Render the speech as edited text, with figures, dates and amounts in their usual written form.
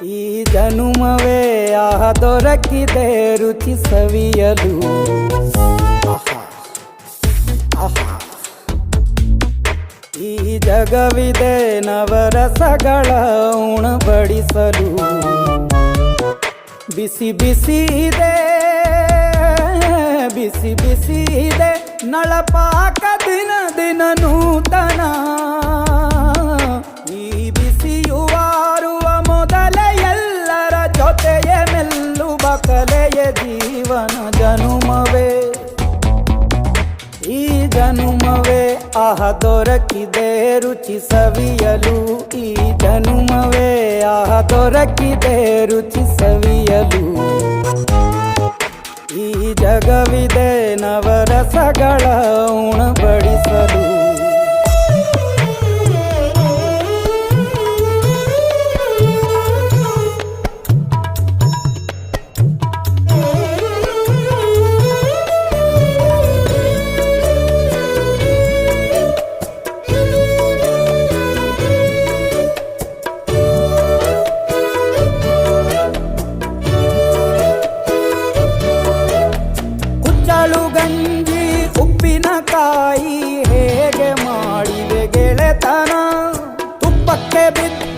ಈ ಜನುಮವೇ ದೊರಕಿದೆ ರುಚಿ ಸವಿಯಲು. ಈ ಜಗವಿದೆ ನವರಸಗಳ ಉಣಬಡಿಸಲು. ಬಿಸಿ ಬಿಸಿ ಇದೆ, ಬಿಸಿ ಬಿಸಿ ಇದೆ ನಳಪಾಕ ದಿನ ದಿನ ನೂತನ. ಈ ಬಿಸಿಯುವಾರುವ ಮೊದಲೇ ಎಲ್ಲರ ಜೊತೆಯೇ ಮೆಲ್ಲುವ ಕಲೆಯ ಜೀವನ ಜನುಮವೇ. ಈ ಜನುಮವೇ ದೊರಕಿದೆ ರುಚಿ ಸವಿಯಲು. ಈ ಜನುಮವೇ ದೊರಕಿದೆ ರುಚಿ ಸವಿಯಲು. ಈ ಜಗವಿದೆ ನವರಸಗಳ ಉಣಬಡಿಸಲು. ಗಂಜಿ ಉಪ್ಪಿನಕಾಯಿ ಹೇಗೆ ಮಾಡಿವೆ ಗೆಳೆತನ. ತುಪ್ಪಕ್ಕೆ ಬಿದ್ದ